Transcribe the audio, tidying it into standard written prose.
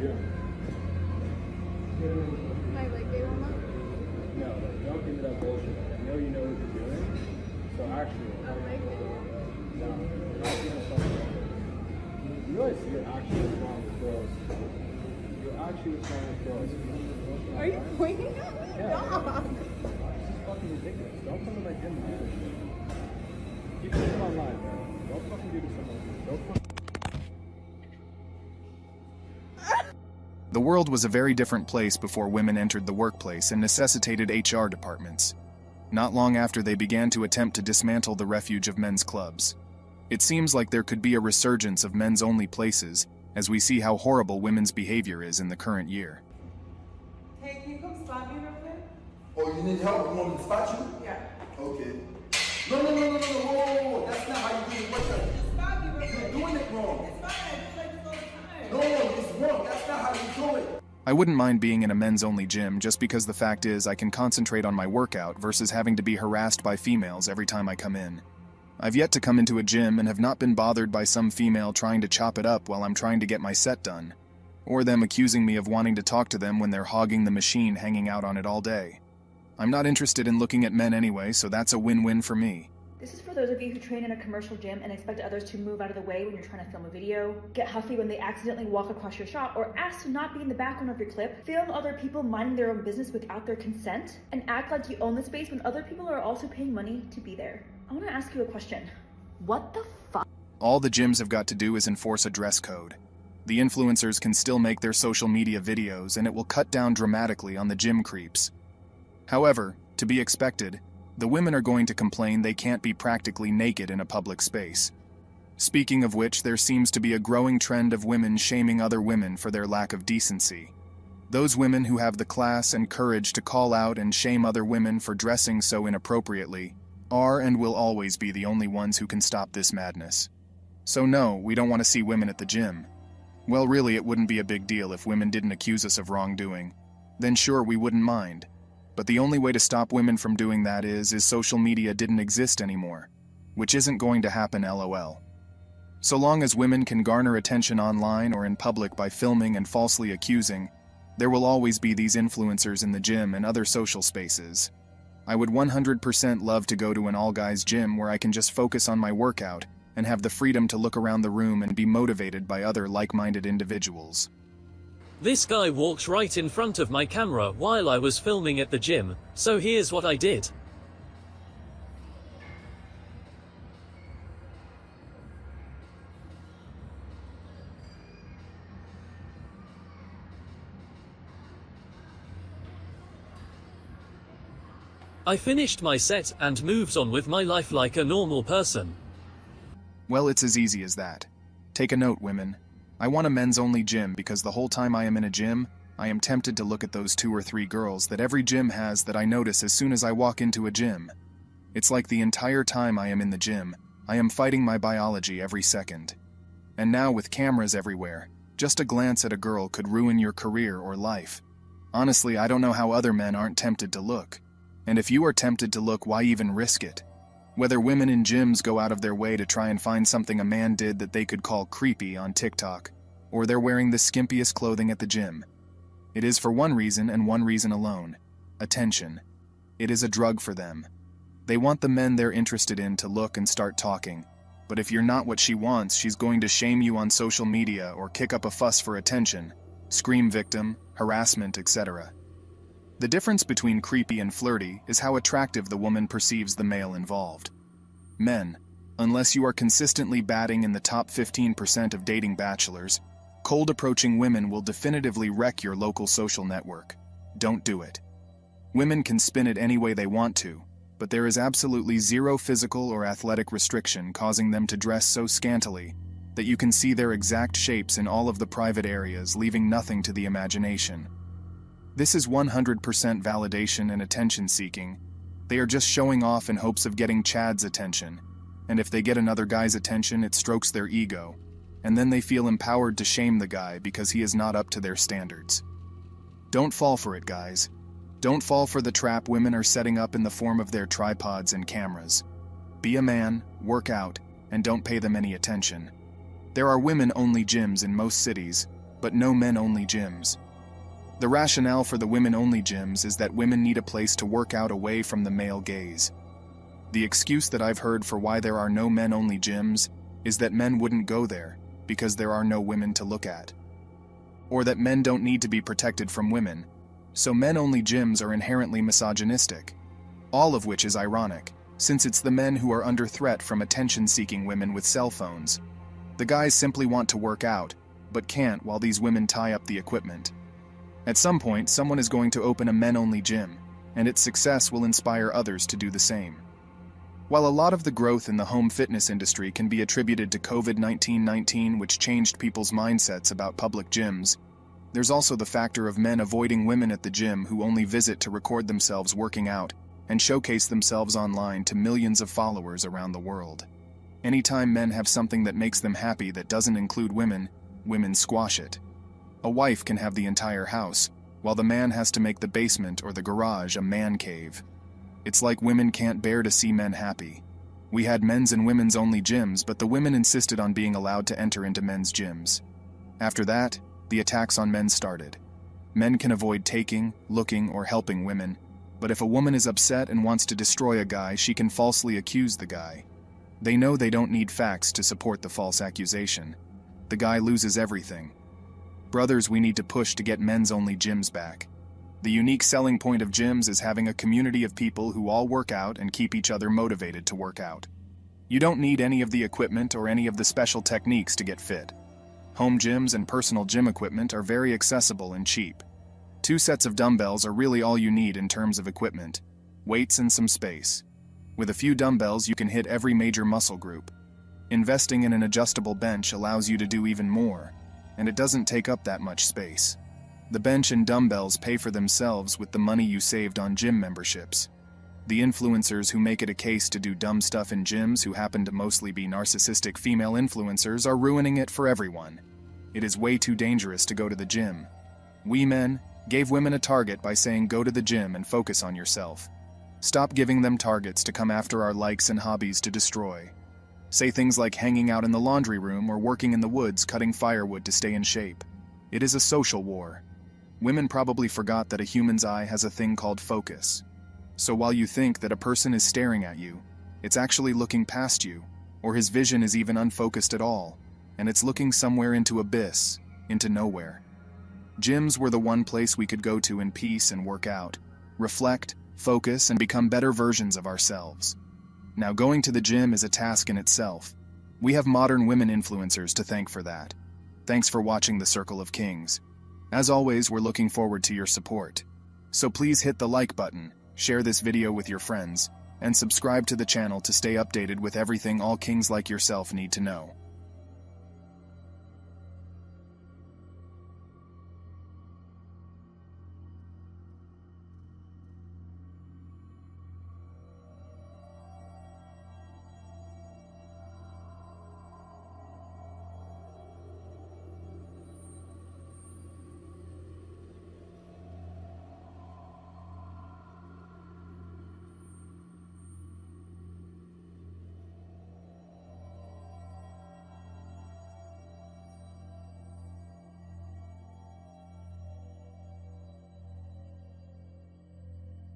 gym. My leg day warm up? No, like, don't give me that bullshit. I know you know what you're doing. So actually, A leg day warm up? no, you're not doing something like this. You realize you're actually what's wrong with girls. You're actually what's wrong with girls. Are you pointing at me? Yeah. Dog. This is fucking ridiculous. Don't come to my gym and do this shit. Keep this online, bro. Don't fucking do this online. Don't fucking... The world was a very different place before women entered the workplace and necessitated HR departments. Not long after, they began to attempt to dismantle the refuge of men's clubs. It seems like there could be a resurgence of men's-only places, as we see how horrible women's behavior is in the current year. Hey, can you come spot me real quick? Oh, you need help? You want me to spot you? Yeah. Okay. No, whoa. That's not how you do it. What's that? Just spot me real quick. You're doing it wrong. It's fine. I do like this all the time. No, it's wrong. That's not how you do it. I wouldn't mind being in a men's-only gym just because the fact is I can concentrate on my workout versus having to be harassed by females every time I come in. I've yet to come into a gym and have not been bothered by some female trying to chop it up while I'm trying to get my set done, or them accusing me of wanting to talk to them when they're hogging the machine hanging out on it all day. I'm not interested in looking at men anyway, so that's a win-win for me. This is for those of you who train in a commercial gym and expect others to move out of the way when you're trying to film a video, get huffy when they accidentally walk across your shot, or ask to not be in the background of your clip, film other people minding their own business without their consent, and act like you own the space when other people are also paying money to be there. I want to ask you a question. What the fuck? All the gyms have got to do is enforce a dress code. The influencers can still make their social media videos, and it will cut down dramatically on the gym creeps. However, to be expected, the women are going to complain they can't be practically naked in a public space. Speaking of which, there seems to be a growing trend of women shaming other women for their lack of decency. Those women who have the class and courage to call out and shame other women for dressing so inappropriately are and will always be the only ones who can stop this madness. So no, we don't want to see women at the gym. Well, really, it wouldn't be a big deal if women didn't accuse us of wrongdoing. Then sure, we wouldn't mind. But the only way to stop women from doing that is social media didn't exist anymore, which isn't going to happen, lol. So long as women can garner attention online or in public by filming and falsely accusing, there will always be these influencers in the gym and other social spaces. I would 100% love to go to an all-guys gym where I can just focus on my workout and have the freedom to look around the room and be motivated by other like-minded individuals. This guy walked right in front of my camera while I was filming at the gym, so here's what I did. I finished my set and moved on with my life like a normal person. Well, it's as easy as that. Take a note, women. I want a men's-only gym because the whole time I am in a gym, I am tempted to look at those 2 or 3 girls that every gym has that I notice as soon as I walk into a gym. It's like the entire time I am in the gym, I am fighting my biology every second. And now with cameras everywhere, just a glance at a girl could ruin your career or life. Honestly, I don't know how other men aren't tempted to look. And if you are tempted to look, why even risk it? Whether women in gyms go out of their way to try and find something a man did that they could call creepy on TikTok, or they're wearing the skimpiest clothing at the gym. It is for one reason and one reason alone: attention. It is a drug for them. They want the men they're interested in to look and start talking. But if you're not what she wants, she's going to shame you on social media or kick up a fuss for attention, scream victim, harassment, etc. The difference between creepy and flirty is how attractive the woman perceives the male involved. Men, unless you are consistently batting in the top 15% of dating bachelors, cold approaching women will definitively wreck your local social network. Don't do it. Women can spin it any way they want to, but there is absolutely zero physical or athletic restriction causing them to dress so scantily that you can see their exact shapes in all of the private areas, leaving nothing to the imagination. This is 100% validation and attention seeking. They are just showing off in hopes of getting Chad's attention, and if they get another guy's attention, it strokes their ego, and then they feel empowered to shame the guy because he is not up to their standards. Don't fall for it, guys. Don't fall for the trap women are setting up in the form of their tripods and cameras. Be a man, work out, and don't pay them any attention. There are women-only gyms in most cities, but no men-only gyms. The rationale for the women-only gyms is that women need a place to work out away from the male gaze. The excuse that I've heard for why there are no men-only gyms is that men wouldn't go there because there are no women to look at. Or that men don't need to be protected from women, so men-only gyms are inherently misogynistic. All of which is ironic, since it's the men who are under threat from attention-seeking women with cell phones. The guys simply want to work out, but can't while these women tie up the equipment. At some point, someone is going to open a men-only gym, and its success will inspire others to do the same. While a lot of the growth in the home fitness industry can be attributed to COVID-19, which changed people's mindsets about public gyms, there's also the factor of men avoiding women at the gym who only visit to record themselves working out and showcase themselves online to millions of followers around the world. Anytime men have something that makes them happy that doesn't include women, women squash it. A wife can have the entire house, while the man has to make the basement or the garage a man cave. It's like women can't bear to see men happy. We had men's and women's only gyms, but the women insisted on being allowed to enter into men's gyms. After that, the attacks on men started. Men can avoid taking, looking, or helping women, but if a woman is upset and wants to destroy a guy, she can falsely accuse the guy. They know they don't need facts to support the false accusation. The guy loses everything. Brothers, we need to push to get men's only gyms back. The unique selling point of gyms is having a community of people who all work out and keep each other motivated to work out. You don't need any of the equipment or any of the special techniques to get fit. Home gyms and personal gym equipment are very accessible and cheap. 2 sets of dumbbells are really all you need in terms of equipment, weights and some space. With a few dumbbells you can hit every major muscle group. Investing in an adjustable bench allows you to do even more, and it doesn't take up that much space. The bench and dumbbells pay for themselves with the money you saved on gym memberships. The influencers who make it a case to do dumb stuff in gyms, who happen to mostly be narcissistic female influencers, are ruining it for everyone. It is way too dangerous to go to the gym. We men gave women a target by saying go to the gym and focus on yourself. Stop giving them targets to come after our likes and hobbies to destroy. Say things like hanging out in the laundry room or working in the woods cutting firewood to stay in shape. It is a social war. Women probably forgot that a human's eye has a thing called focus. So while you think that a person is staring at you, it's actually looking past you, or his vision is even unfocused at all, and it's looking somewhere into abyss, into nowhere. Gyms were the one place we could go to in peace and work out, reflect, focus, and become better versions of ourselves. Now going to the gym is a task in itself. We have modern women influencers to thank for that. Thanks for watching The Circle of Kings. As always, we're looking forward to your support. So please hit the like button, share this video with your friends, and subscribe to the channel to stay updated with everything all kings like yourself need to know.